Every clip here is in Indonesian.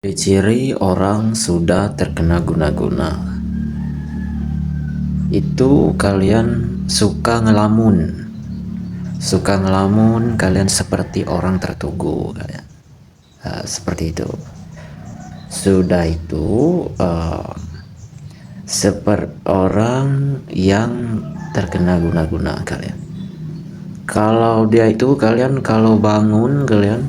Ciri-ciri orang sudah terkena guna-guna itu kalian suka ngelamun. Kalian seperti orang tertugu kalian. Seperti itu. Sudah itu seperti orang yang terkena guna-guna kalian. Kalau dia itu kalian kalau bangun kalian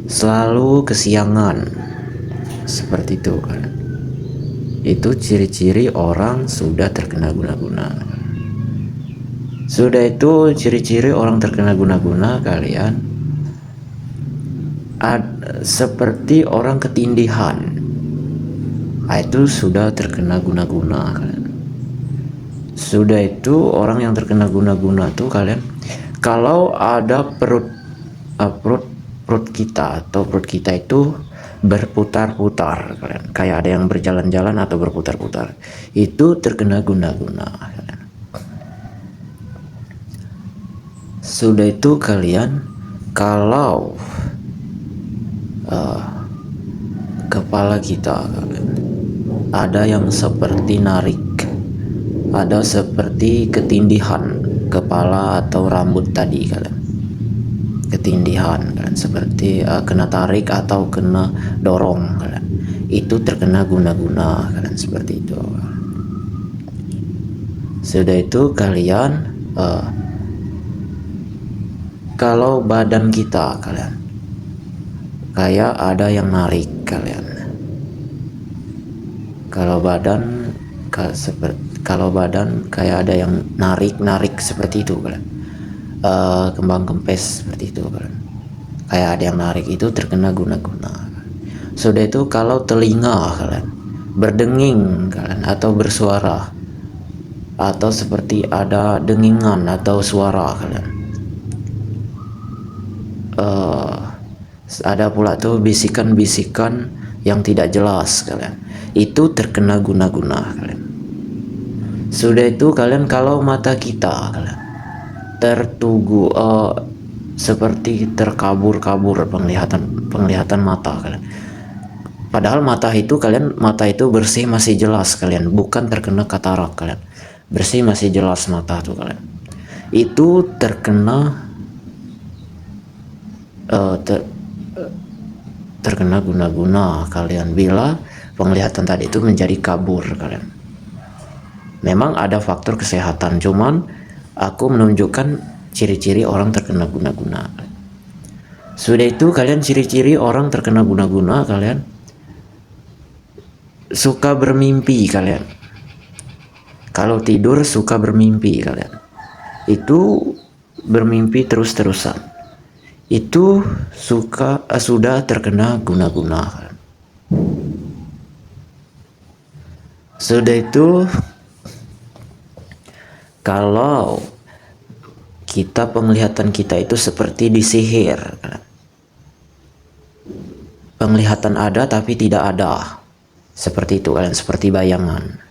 selalu kesiangan. Seperti itu kan. Itu ciri-ciri orang sudah terkena guna-guna. Sudah itu ciri-ciri orang terkena guna-guna kalian seperti orang ketindihan. Itu sudah terkena guna-guna kalian. Sudah itu orang yang terkena guna-guna tuh kalian kalau ada perut kita atau perut kita itu berputar-putar kalian, kayak ada yang berjalan-jalan atau berputar-putar, itu terkena guna-guna kalian. Sudah itu kalian kalau kepala kita kalian ada yang seperti narik, ada seperti ketindihan kepala atau rambut tadi kalian, ketindihan kalian seperti kena tarik atau kena dorong kalian, itu terkena guna-guna kalian seperti itu. Sudah itu kalian kalau badan kita kalian kayak ada yang narik kalian, kalau badan kayak ada yang narik seperti itu kalian, kembang kempes seperti itu kalian, kayak ada yang narik, itu terkena guna-guna. Sudah itu kalau telinga kalian berdenging kalian atau bersuara atau seperti ada dengingan atau suara kalian, ada pula tuh bisikan-bisikan yang tidak jelas kalian, itu terkena guna-guna kalian. Sudah itu kalian kalau mata kita kalian tertugu, seperti terkabur-kabur penglihatan mata kalian, padahal mata itu bersih masih jelas kalian, bukan terkena katarak kalian, bersih masih jelas mata tuh kalian, itu terkena terkena guna-guna kalian bila penglihatan tadi itu menjadi kabur kalian. Memang ada faktor kesehatan, cuman aku menunjukkan ciri-ciri orang terkena guna-guna. Sudah itu kalian ciri-ciri orang terkena guna-guna kalian suka bermimpi kalian. Kalau tidur suka bermimpi kalian, itu bermimpi terus-terusan, itu sudah terkena guna-guna. Sudah itu kalau penglihatan kita itu seperti disihir, penglihatan ada tapi tidak ada, seperti itu kalian, seperti bayangan,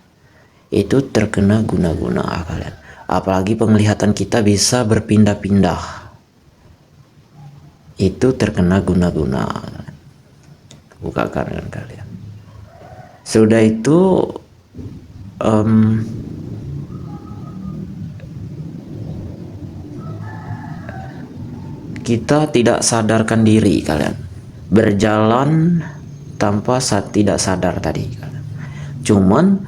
itu terkena guna-guna kalian. Apalagi penglihatan kita bisa berpindah-pindah, itu terkena guna-guna. Buka kanan kalian. Sudah itu kita tidak sadarkan diri kalian, berjalan tanpa tidak sadar tadi kalian. Cuman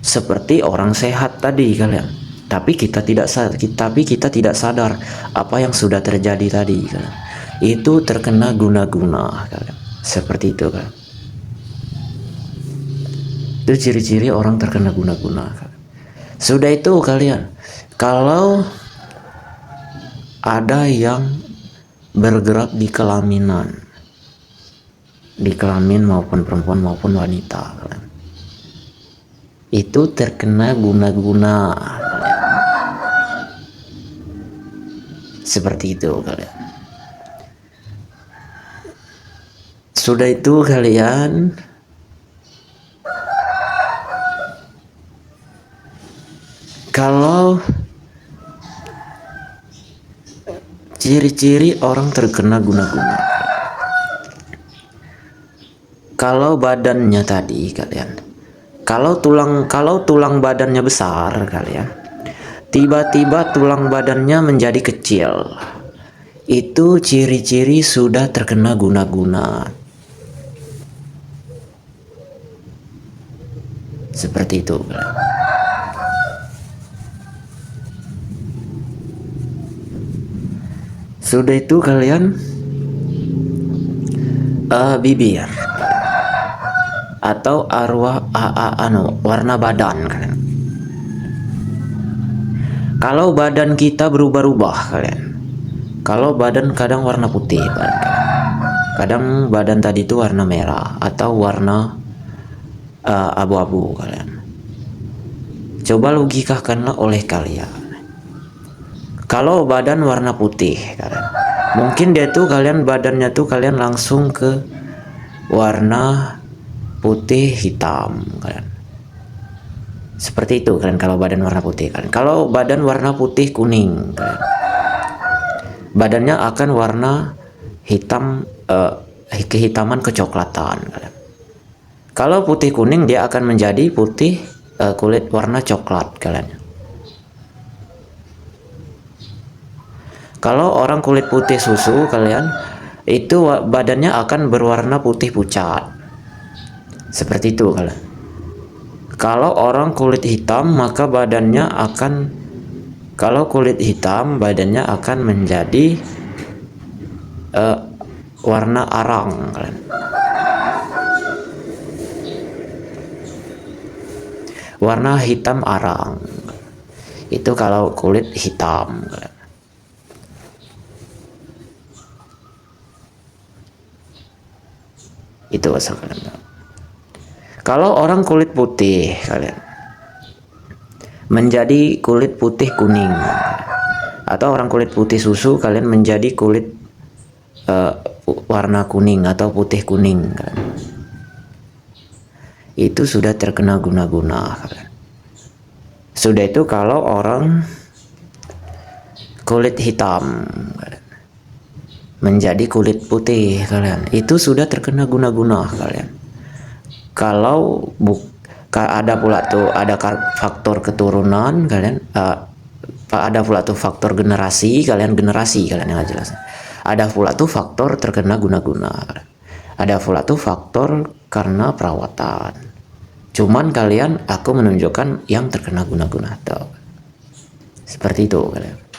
seperti orang sehat tadi kalian, tapi kita tidak sadar apa yang sudah terjadi tadi kalian. Itu terkena guna-guna kalian, seperti itu kan. Itu ciri-ciri orang terkena guna-guna kalian. Sudah itu kalian kalau ada yang bergerak di kelamin maupun perempuan maupun wanita kalian, itu terkena guna-guna kalian. Seperti itu kalian. Sudah itu kalian kalau ciri-ciri orang terkena guna-guna, kalau badannya tadi kalian, kalau tulang badannya besar kalian, tiba-tiba tulang badannya menjadi kecil, itu ciri-ciri sudah terkena guna-guna. Seperti itu. Sudah itu kalian bibir atau arwah warna badan kalian. Kalau badan kita berubah-ubah kalian. Kalau badan kadang warna putih, kadang badan tadi itu warna merah atau warna abu-abu kalian. Coba logikakanlah oleh kalian. Kalau badan warna putih kalian, mungkin dia tuh kalian badannya tuh kalian langsung ke warna putih hitam kalian. Seperti itu kalian kalau badan warna putih kalian. Kalau badan warna putih kuning kalian, badannya akan warna hitam, kehitaman kecoklatan kalian. Kalau putih kuning dia akan menjadi putih kulit warna coklat kalian. Kalau orang kulit putih susu kalian, itu badannya akan berwarna putih pucat. Seperti itu kalian. Kalau orang kulit hitam maka badannya akan, kalau kulit hitam badannya akan menjadi warna arang kalian. Warna hitam arang. Itu kalau kulit hitam kalian. Itu asal kalian tahu. Kalau orang kulit putih kalian menjadi kulit putih kuning, atau orang kulit putih susu kalian menjadi kulit warna kuning atau putih kuning kalian. Itu sudah terkena guna-guna kalian. Sudah itu kalau orang kulit hitam kalian menjadi kulit putih kalian, itu sudah terkena guna-guna kalian. Kalau ada pula tuh ada faktor keturunan kalian, ada pula tuh faktor generasi kalian yang jelas. Ada pula tuh faktor terkena guna-guna. Ada pula tuh faktor karena perawatan. Cuman kalian aku menunjukkan yang terkena guna-guna tuh. Seperti itu kalian.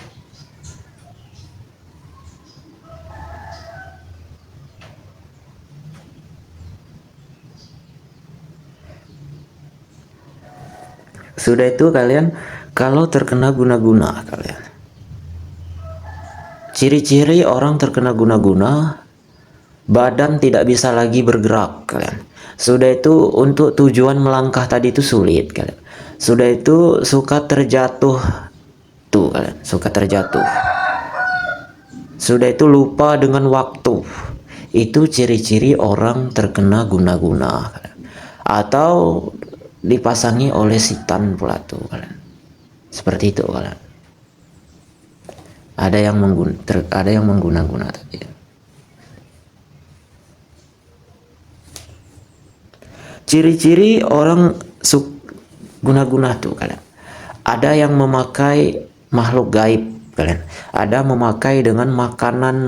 Sudah itu kalian kalau terkena guna-guna kalian. Ciri-ciri orang terkena guna-guna, badan tidak bisa lagi bergerak kalian. Sudah itu untuk tujuan melangkah tadi itu sulit kalian. Sudah itu suka terjatuh tuh kalian, suka terjatuh. Sudah itu lupa dengan waktu. Itu ciri-ciri orang terkena guna-guna kalian. Atau dipasangi oleh setan pula tuh kalian. Seperti itu kalian. Ada yang mengguna-guna tadi. Ciri-ciri orang guna-guna tuh kalian. Ada yang memakai makhluk gaib kalian. Ada memakai dengan makanan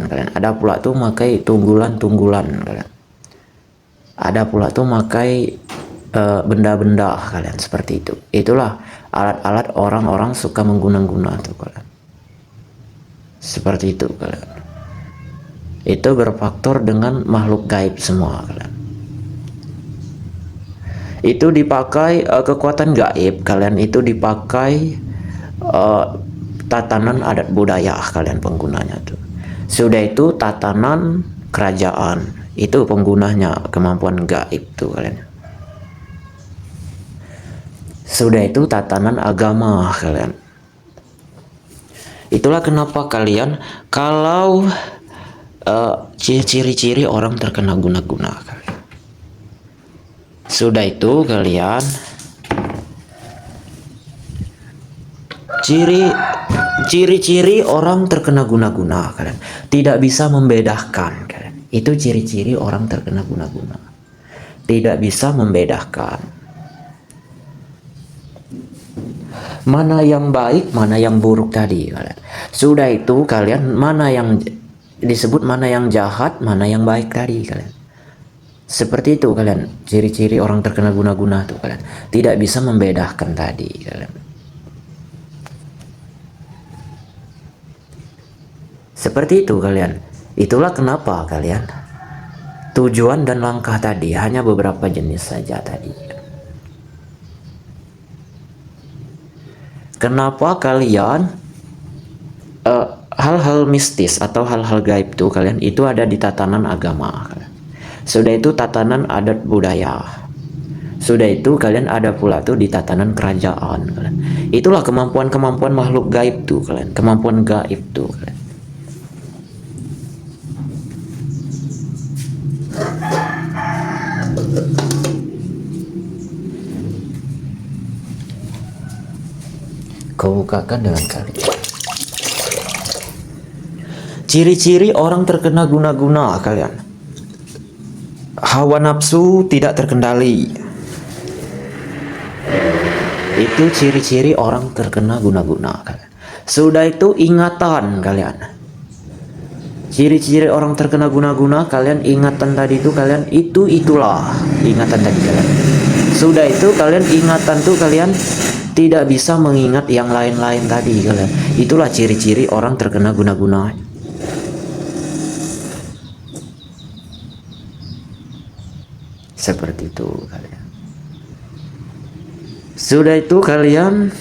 kalian. Ada pula tuh memakai tunggulan kalian. Ada pula tuh memakai benda-benda kalian seperti itu. Itulah alat-alat orang-orang suka mengguna-guna tuh kalian. Seperti itu kalian. Itu berfaktor dengan makhluk gaib semua kalian. Itu dipakai kekuatan gaib kalian, itu dipakai tatanan adat budaya kalian penggunanya tuh. Sudah itu tatanan kerajaan, itu penggunanya kemampuan gaib tuh kalian. Sudah itu tatanan agama kalian. Itulah kenapa kalian kalau ciri-ciri orang terkena guna-guna kalian. Sudah itu kalian Ciri-ciri orang terkena guna-guna kalian. Tidak bisa membedakan kalian. Itu ciri-ciri orang terkena guna-guna. Tidak bisa membedakan mana yang baik, mana yang buruk tadi kalian. Sudah itu kalian mana yang disebut mana yang jahat, mana yang baik tadi kalian. Seperti itu kalian. Ciri-ciri orang terkena guna-guna tuh kalian. Tidak bisa membedakan tadi kalian. Seperti itu kalian. Itulah kenapa kalian tujuan dan langkah tadi hanya beberapa jenis saja tadi. Kenapa kalian hal-hal mistis atau hal-hal gaib tuh kalian itu ada di tatanan agama kalian. Sudah itu tatanan adat budaya. Sudah itu kalian ada pula tuh di tatanan kerajaan kalian. Itulah kemampuan-kemampuan makhluk gaib tuh kalian. Kemampuan gaib tuh kalian. Kau bukakan dengan kali. Ciri-ciri orang terkena guna-guna kalian. Hawa nafsu tidak terkendali. Itu ciri-ciri orang terkena guna-guna kalian. Sudah itu ingatan kalian. Ciri-ciri orang terkena guna-guna kalian ingatan tadi itu kalian itulah ingatan tadi kalian. Sudah itu kalian ingatan tuh kalian tidak bisa mengingat yang lain-lain tadi kalian. Itulah ciri-ciri orang terkena guna-guna. Seperti itu kalian. Sudah itu kalian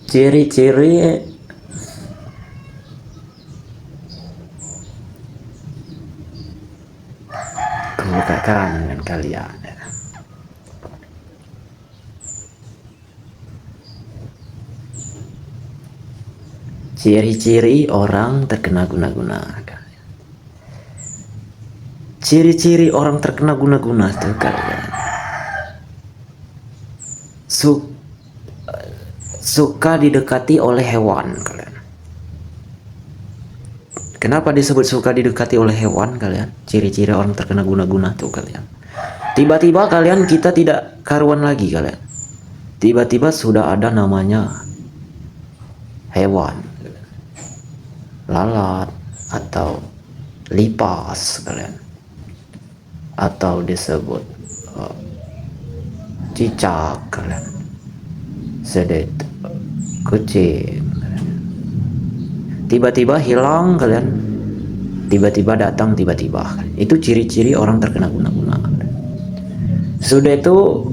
ciri-ciri kebukaan dengan kalian. Ciri-ciri orang terkena guna-guna. Ciri-ciri orang terkena guna-guna itu kalian suka didekati oleh hewan kalian. Kenapa disebut suka didekati oleh hewan kalian? Ciri-ciri orang terkena guna-guna tuh kalian. Tiba-tiba kalian kita tidak karuan lagi kalian. Tiba-tiba sudah ada namanya hewan, lalat atau lipas kalian, atau disebut cicak kalian, sedet kucing kalian. Tiba-tiba hilang kalian, tiba-tiba datang tiba-tiba. Itu ciri-ciri orang terkena guna-guna. Sudah itu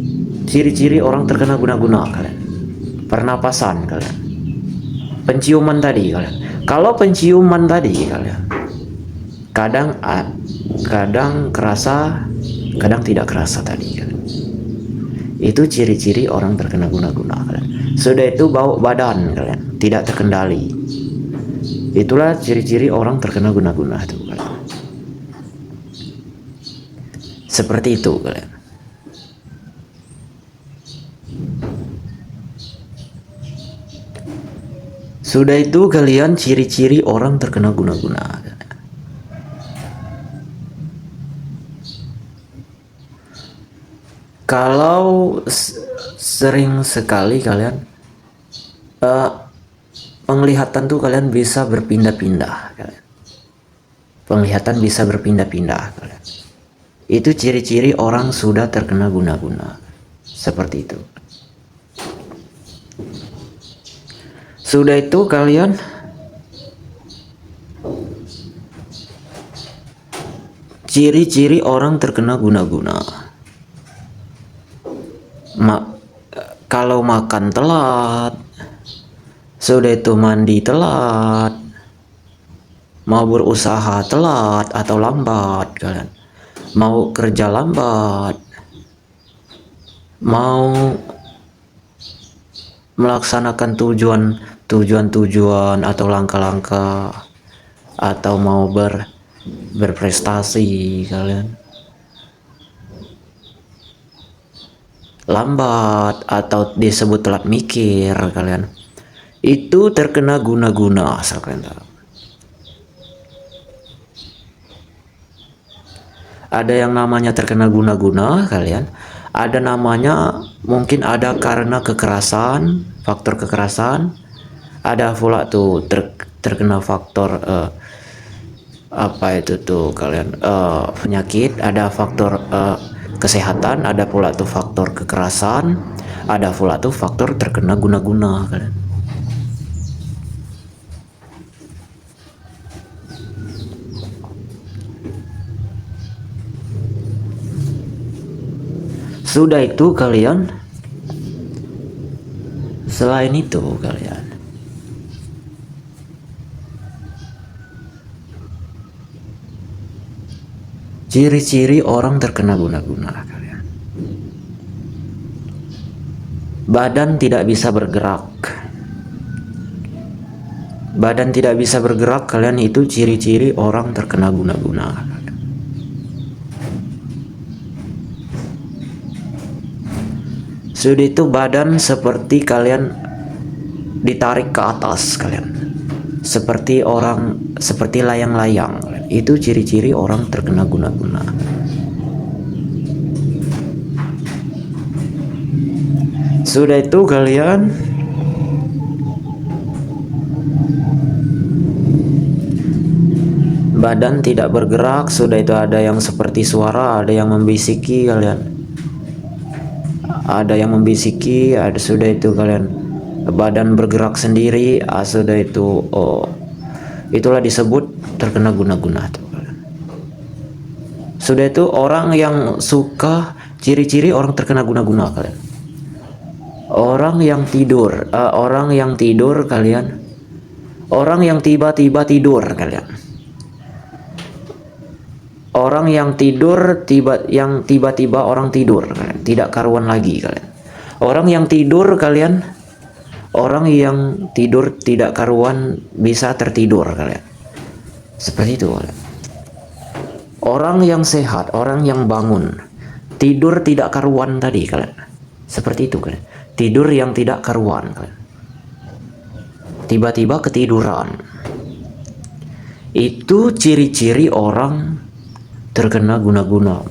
ciri-ciri orang terkena guna-guna kalian. Pernapasan kalian, penciuman tadi kalian. Kalau penciuman tadi kalian kadang kerasa, kadang tidak kerasa tadi kalian. Itu ciri-ciri orang terkena guna-guna kalian. Sudah itu bau badan kalian tidak terkendali. Itulah ciri-ciri orang terkena guna-guna itu kalian. Seperti itu kalian. Sudah itu kalian ciri-ciri orang terkena guna-guna. Kalau sering sekali kalian penglihatan tuh kalian bisa berpindah-pindah kalian. Penglihatan bisa berpindah-pindah kalian. Itu ciri-ciri orang sudah terkena guna-guna. Seperti itu. Sudah itu kalian ciri-ciri orang terkena guna-guna. Kalau makan telat, sudah itu mandi telat, mau berusaha telat atau lambat kalian, mau kerja lambat, mau melaksanakan tujuan atau langkah-langkah, atau mau berprestasi kalian, lambat atau disebut telat mikir kalian, itu terkena guna-guna asal kalian tahu. Ada yang namanya terkena guna-guna kalian, ada namanya mungkin ada karena kekerasan, faktor kekerasan, ada pula tuh terkena faktor apa itu tuh kalian, penyakit, ada faktor kesehatan, ada pula tuh faktor kekerasan, ada pula tuh faktor terkena guna-guna kalian. Sudah itu kalian, selain itu kalian, ciri-ciri orang terkena guna-guna kalian, badan tidak bisa bergerak. Badan tidak bisa bergerak kalian, itu ciri-ciri orang terkena guna-guna. Sudah itu badan seperti kalian ditarik ke atas kalian, seperti orang, seperti layang-layang. Itu ciri-ciri orang terkena guna-guna. Sudah itu kalian badan tidak bergerak. Sudah itu ada yang seperti suara, ada yang membisiki kalian, ada yang membisiki, ada sudah itu kalian badan bergerak sendiri, sudah itu itulah disebut terkena guna-guna tuh kalian. Sudah itu orang yang suka, ciri-ciri orang terkena guna-guna kalian, orang yang tidur, orang yang tidur kalian, orang yang tiba-tiba tidur kalian, orang yang tidur tiba-tiba orang tidur kalian, tidak karuan lagi kalian. Orang yang tidur kalian, orang yang tidur tidak karuan bisa tertidur kalian. Seperti itu kalian. Orang yang sehat, orang yang bangun, tidur tidak karuan tadi kalian. Seperti itu kalian. Tidur yang tidak karuan kalian. Tiba-tiba ketiduran. Itu ciri-ciri orang terkena guna-guna.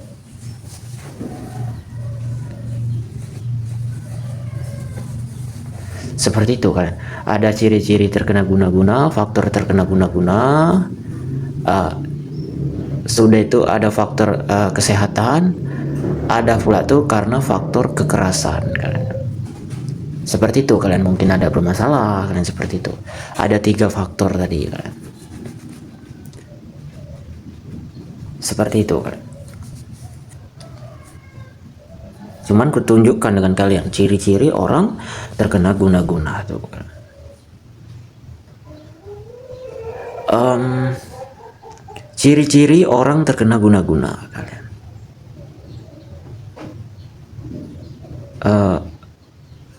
Seperti itu kan, ada ciri-ciri terkena guna-guna, faktor terkena guna-guna. Sudah itu ada faktor kesehatan, ada pula tuh karena faktor kekerasan kalian. Seperti itu kalian, mungkin ada bermasalah kalian, seperti itu. Ada 3 faktor tadi kalian. Seperti itu kan. Cuman kutunjukkan dengan kalian ciri-ciri orang terkena guna-guna tuh kan. Ciri-ciri orang terkena guna-guna kalian.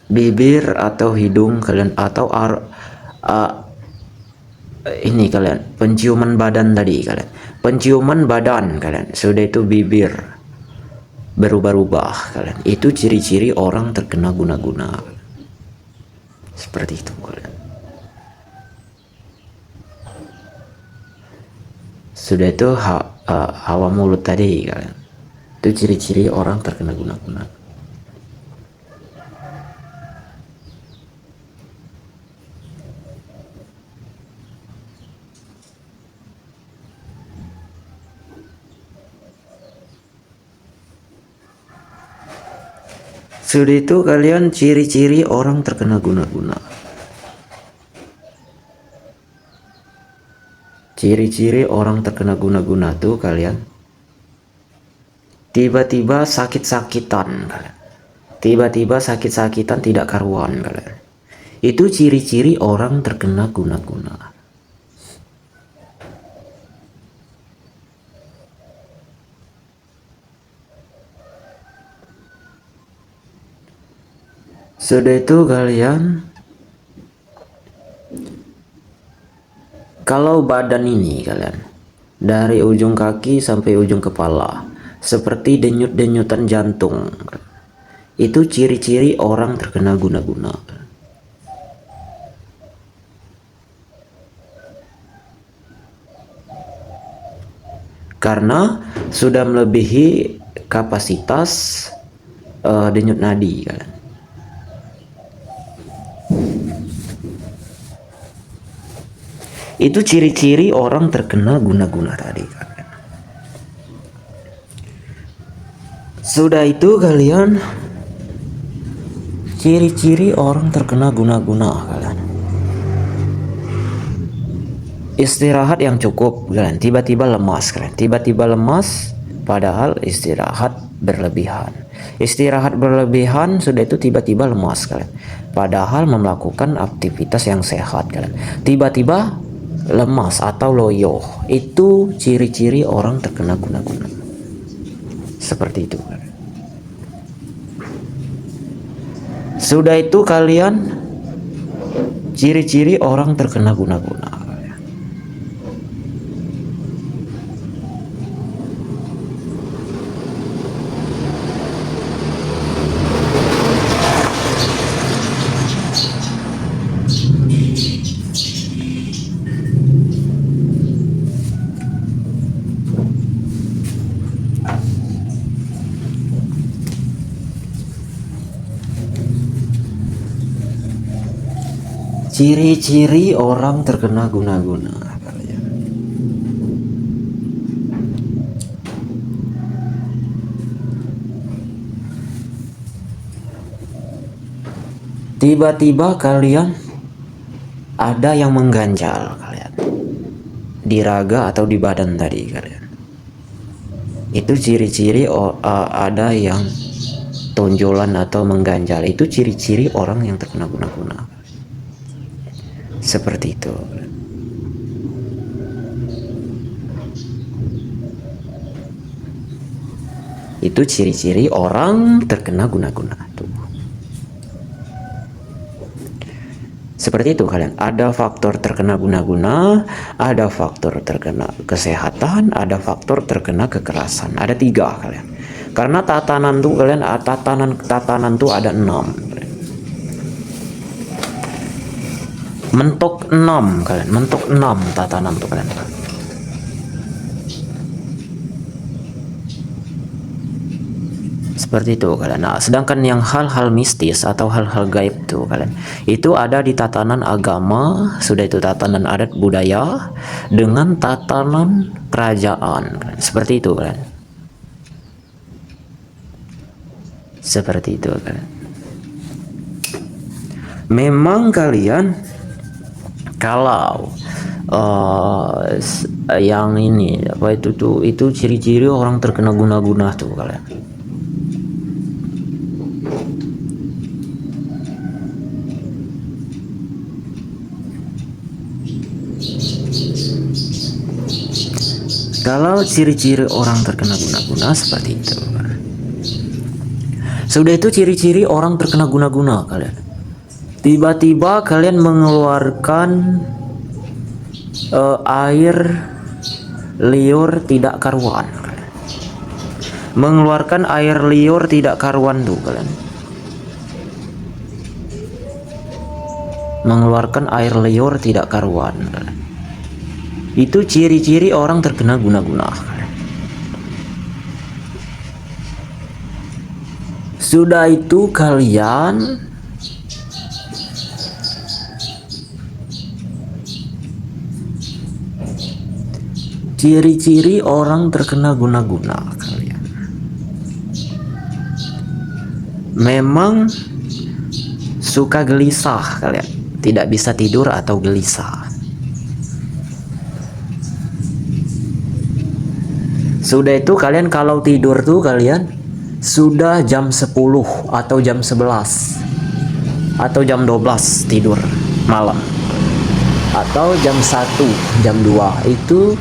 Bibir atau hidung kalian, atau ini kalian, penciuman badan tadi kalian, penciuman badan kalian, sudah itu bibir berubah-ubah kalian, itu ciri-ciri orang terkena guna-guna. Seperti itu kalian. Sudah itu hawa mulut tadi kalian, itu ciri-ciri orang terkena guna-guna. Sudah itu kalian ciri-ciri orang terkena guna-guna. Ciri-ciri orang terkena guna-guna tuh kalian, tiba-tiba sakit-sakitan kalian. Tiba-tiba sakit-sakitan tidak karuan kalian. Itu ciri-ciri orang terkena guna-guna. Sudah itu kalian, kalau badan ini kalian dari ujung kaki sampai ujung kepala seperti denyut-denyutan jantung, Itu ciri-ciri orang terkena guna-guna. Karena sudah melebihi kapasitas denyut nadi kan. Itu ciri-ciri orang terkena guna-guna tadi kan. Sudah itu kalian, ciri-ciri orang terkena guna-guna kalian. Istirahat yang cukup kalian, tiba-tiba lemas kalian, tiba-tiba lemas padahal istirahat berlebihan. Istirahat berlebihan sudah itu tiba-tiba lemas kalian, padahal melakukan aktivitas yang sehat kalian. Tiba-tiba lemas atau loyo, itu ciri-ciri orang terkena guna-guna. Seperti itu kalian. Sudah itu kalian, ciri-ciri orang terkena guna-guna. Ciri-ciri orang terkena guna-guna kalian. Tiba-tiba kalian ada yang mengganjal kalian di raga atau di badan tadi kalian. Itu ciri-ciri ada yang tonjolan atau mengganjal. Itu ciri-ciri orang yang terkena guna-guna. Seperti itu. Itu ciri-ciri orang terkena guna-guna tubuh. Seperti itu kalian. Ada faktor terkena guna-guna, ada faktor terkena kesehatan, ada faktor terkena kekerasan. Ada 3 kalian. Karena tatanan tuh kalian, tatanan tuh ada 6. Mentok 6 kalian, mentok 6 tatanan tuh kalian. Seperti itu kalian. Nah, sedangkan yang hal-hal mistis atau hal-hal gaib tuh kalian, itu ada di tatanan agama, sudah itu tatanan adat budaya dengan tatanan kerajaan kalian. Seperti itu kalian. Seperti itu kalian. Memang kalian kalau yang ini apa itu ciri-ciri orang terkena guna-guna tuh kalian. Kalau ciri-ciri orang terkena guna-guna seperti itu. Sudah itu ciri-ciri orang terkena guna-guna kalian. Tiba-tiba kalian mengeluarkan air liur tidak karuan. Mengeluarkan air liur tidak karuan tuh kalian. Mengeluarkan air liur tidak karuan kalian. Itu ciri-ciri orang terkena guna-guna kalian. Sudah itu kalian ciri-ciri orang terkena guna-guna kalian. Memang suka gelisah kalian, tidak bisa tidur atau gelisah. Sudah itu kalian kalau tidur tuh kalian sudah jam 10 atau jam 11 atau jam 12 tidur malam, atau jam 1, jam 2, itu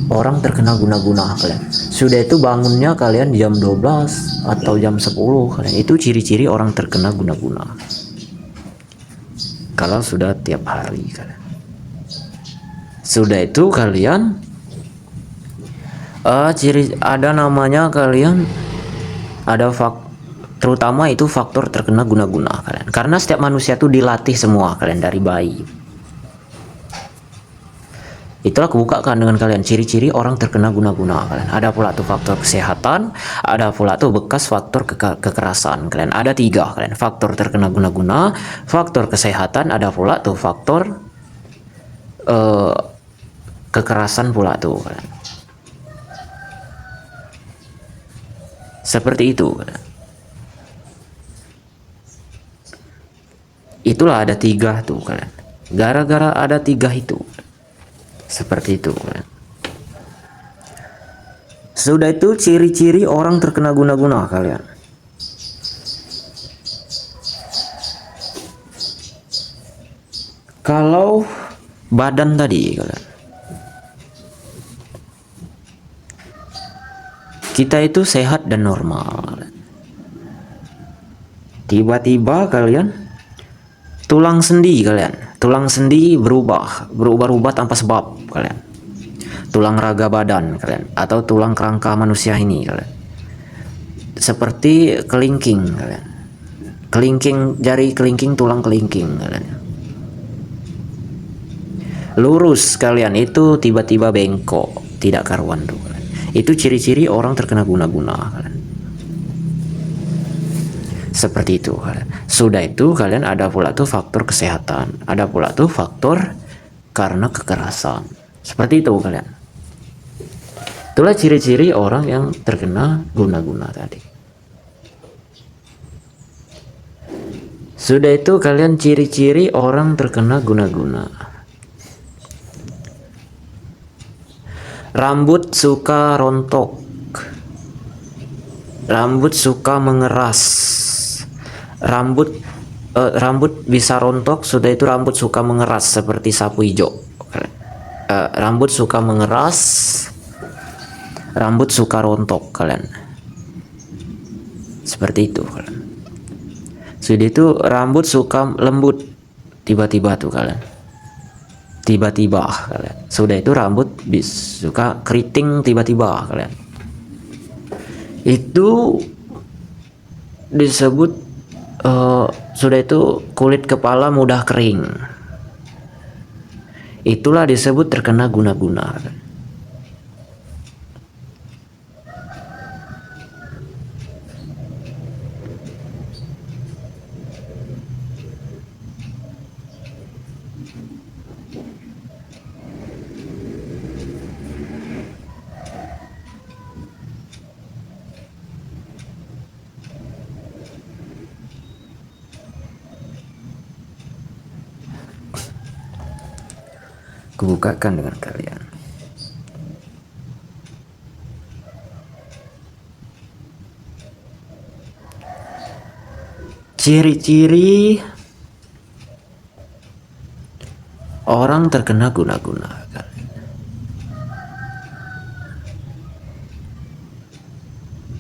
orang terkena guna-guna kalian. Sudah itu bangunnya kalian jam 12 atau jam 10 kalian. Itu ciri-ciri orang terkena guna-guna. Kalau sudah tiap hari kalian. Sudah itu kalian ciri ada namanya kalian ada Terutama itu faktor terkena guna-guna kalian. Karena setiap manusia tuh dilatih semua kalian dari bayi. Itulah kebukakan dengan kalian ciri-ciri orang terkena guna-guna kalian. Ada pula tuh faktor kesehatan, ada pula tuh bekas faktor kekerasan kalian. Ada 3 kalian, faktor terkena guna-guna, faktor kesehatan, ada pula tuh faktor kekerasan pula tuh kalian. Seperti itu kalian. Itulah ada 3 tuh kalian. Gara-gara ada 3 itu. Seperti itu kan. Sudah itu ciri-ciri orang terkena guna-guna kalian. Kalau badan tadi kalian, kita itu sehat dan normal. Tiba-tiba kalian tulang sendi kalian, tulang sendi berubah tanpa sebab kalian. Tulang raga badan kalian atau tulang kerangka manusia ini kalian. Seperti kelingking kalian. Kelingking jari kelingking, tulang kelingking kalian. Lurus kalian itu tiba-tiba bengkok, tidak karuan tuh kalian. Itu ciri-ciri orang terkena guna-guna kalian. Seperti itu kalian. Sudah itu kalian ada pula tuh faktor kesehatan, ada pula tuh faktor karena kekerasan. Seperti itu kalian. Itulah ciri-ciri orang yang terkena guna-guna tadi. Sudah itu kalian ciri-ciri orang terkena guna-guna. Rambut suka rontok, rambut suka mengeras. Rambut bisa rontok, sudah itu rambut suka mengeras seperti sapu hijau. Rambut suka mengeras, rambut suka rontok kalian. Seperti itu kalian. Sudah itu rambut suka lembut tiba-tiba tuh kalian. Tiba-tiba kalian. Sudah itu rambut suka keriting tiba-tiba kalian. Itu disebut sudah itu kulit kepala mudah kering. Itulah disebut terkena guna-guna. Kubukakan dengan kalian. Ciri-ciri orang terkena guna-guna.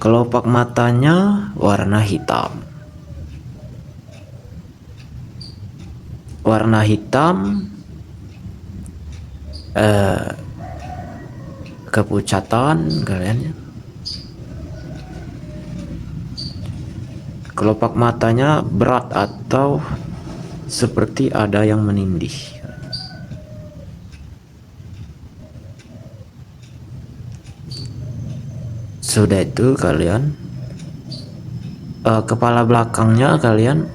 Kelopak matanya warna hitam. Warna hitam, kepucatan kalian. Kelopak matanya berat atau seperti ada yang menindih. Sudah itu kalian kepala belakangnya kalian,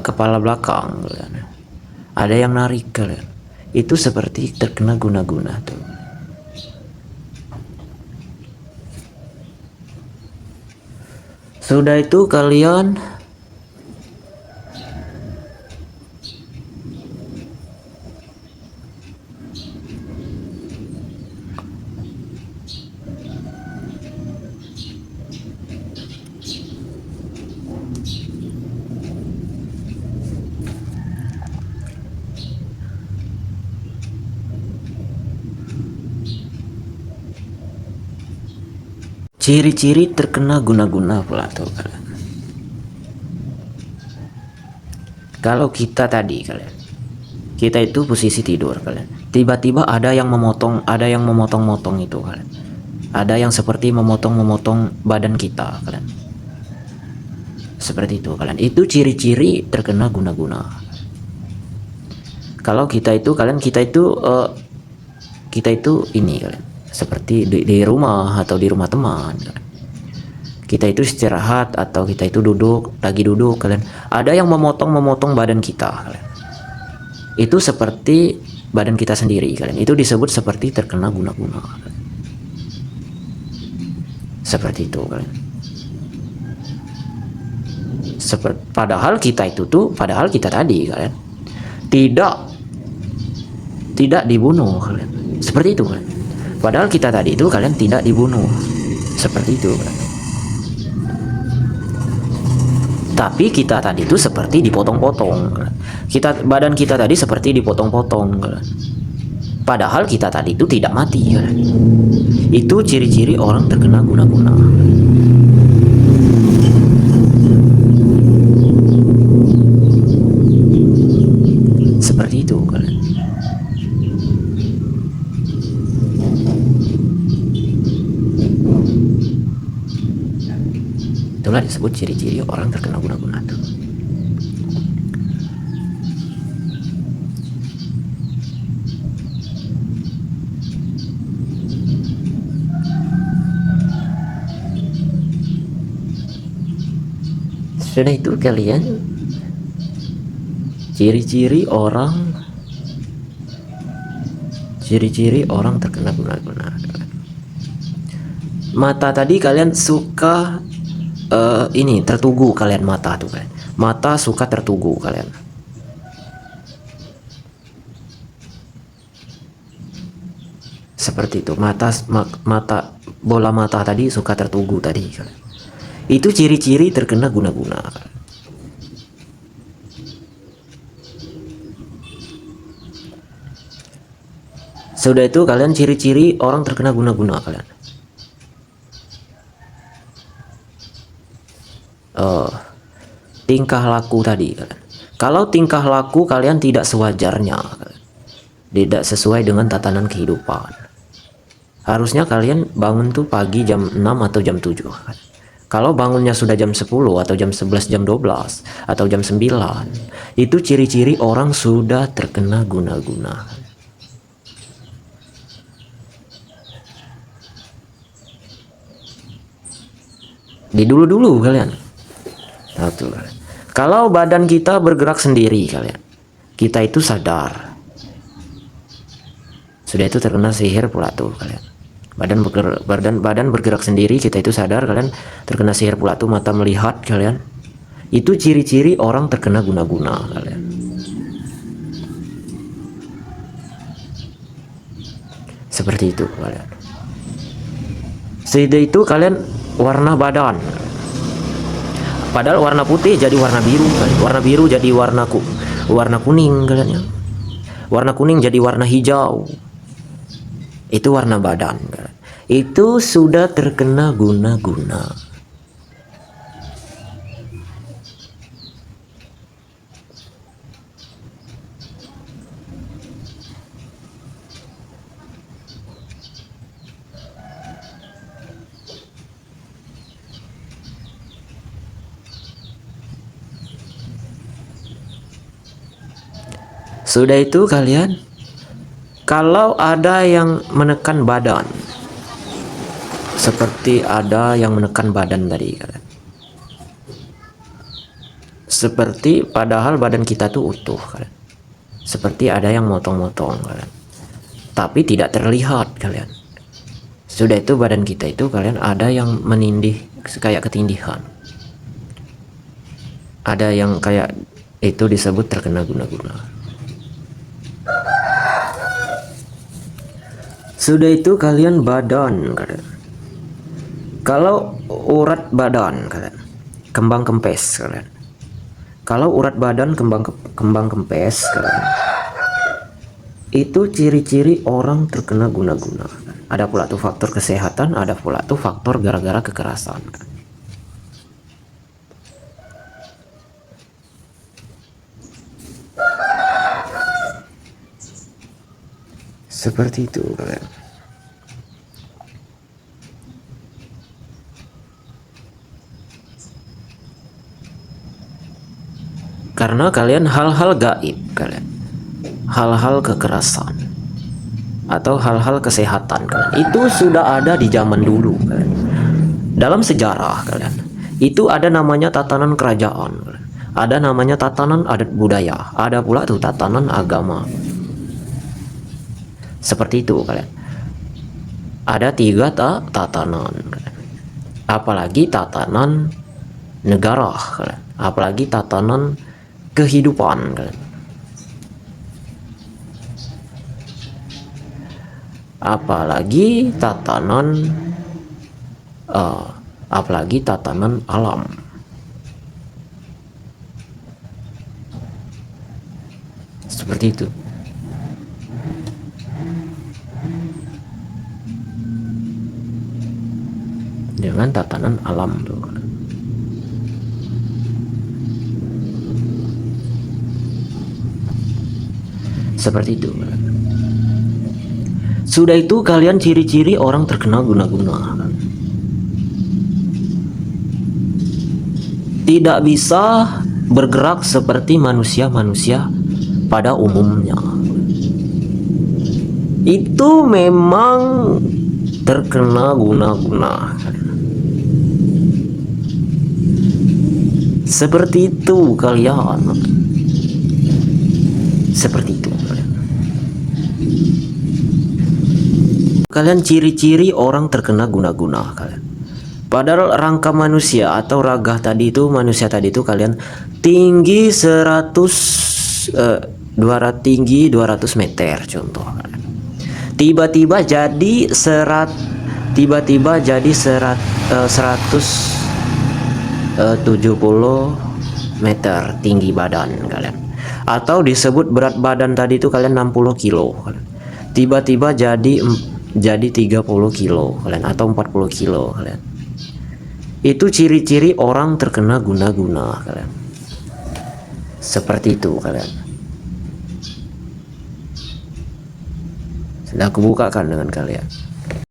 kepala belakang kalian ada yang narik kalian. Itu seperti terkena guna-guna tuh. Sudah itu kalian ciri-ciri terkena guna-guna pula tuh kalian. Kalau kita tadi kalian, kita itu posisi tidur kalian. Tiba-tiba ada yang memotong-motong itu kalian. Ada yang seperti memotong-memotong badan kita kalian. Seperti itu kalian. Itu ciri-ciri terkena guna-guna. Kalau kita itu kita itu ini kalian, seperti di rumah atau di rumah teman kalian. Kita itu istirahat atau kita itu lagi duduk kalian, ada yang memotong badan kita kalian. Itu seperti badan kita sendiri kalian. Itu disebut seperti terkena guna-guna. Seperti itu kalian. Padahal kita tadi kalian tidak dibunuh kalian. Seperti itu kalian. Padahal kita tadi itu kalian tidak dibunuh. Seperti itu kalian. Tapi kita tadi itu seperti dipotong-potong. Badan kita tadi seperti dipotong-potong. Padahal kita tadi itu tidak mati. Itu ciri-ciri orang terkena guna-guna. Seperti itu kalian. Itulah disebut ciri-ciri orang terkena guna-guna itu. Sudah itu kalian, ciri-ciri orang terkena guna-guna. Mata tadi kalian suka ini tertugu kalian, mata tuh kalian. Mata suka tertugu kalian. Seperti itu. Bola mata tadi suka tertugu tadi kalian. Itu ciri-ciri terkena guna-guna. Sudah itu kalian, ciri-ciri orang terkena guna-guna kalian. Tingkah laku tadi kalian. Kalau tingkah laku kalian tidak sewajarnya kalian, tidak sesuai dengan tatanan kehidupan, harusnya kalian bangun tuh pagi jam 6 atau jam 7 kalian. Kalau bangunnya sudah jam 10 atau jam 11, jam 12 atau jam 9, itu ciri-ciri orang sudah terkena guna-guna. Di dulu-dulu kalian. Satu. Kalau badan kita bergerak sendiri kalian, kita itu sadar. Sudah itu terkena sihir pula tuh kalian. Badan bergerak sendiri, kita itu sadar kalian, terkena sihir pula tuh, mata melihat kalian. Itu ciri-ciri orang terkena guna-guna kalian. Seperti itu kalian. Sudah itu kalian, warna badan, padahal warna putih jadi warna biru kalian. Warna biru jadi warna kuning kalian ya. Warna kuning jadi warna hijau. Itu warna badan kalian. Itu sudah terkena guna-guna. Sudah itu kalian, kalau ada yang menekan badan, seperti ada yang menekan badan tadi kalian, seperti padahal badan kita tuh utuh kalian, seperti ada yang motong-motong kalian, tapi tidak terlihat kalian. Sudah itu badan kita itu kalian, ada yang menindih kayak ketindihan, ada yang kayak itu disebut terkena guna-guna. Sudah itu kalian, badan kalian, kalau urat badan kalian kembang kempes kalian, kalau urat badan kembang kempes kalian, itu ciri-ciri orang terkena guna-guna. Ada pula tuh faktor kesehatan, ada pula tuh faktor gara-gara kekerasan. Seperti itu kalian. Karena kalian hal-hal gaib kalian, hal-hal kekerasan atau hal-hal kesehatan kalian, itu sudah ada di zaman dulu kalian. Dalam sejarah kalian, itu ada namanya tatanan kerajaan kalian. Ada namanya tatanan adat budaya, ada pula tuh tatanan agama. Seperti itu kalian. Ada 3 tatanan kalian. Apalagi tatanan negara kalian, apalagi tatanan kehidupan kalian. Apalagi tatanan alam. Seperti itu. Dengan tatanan alam tuh. Seperti itu. Sudah itu kalian ciri-ciri orang terkena guna-guna. Tidak bisa bergerak seperti manusia-manusia pada umumnya. Itu memang terkena guna-guna. Seperti itu kalian. Seperti itu kalian. Kalian ciri-ciri orang terkena guna-guna kalian. Padahal rangka manusia atau ragah tadi itu, manusia tadi itu kalian tinggi 200 meter contoh. Tiba-tiba jadi 170 meter tinggi badan kalian. Atau disebut berat badan tadi itu kalian 60 kilo kalian. Tiba-tiba jadi 30 kilo kalian atau 40 kilo kalian. Itu ciri-ciri orang terkena guna-guna kalian. Seperti itu kalian. Sudah aku bukakan dengan kalian.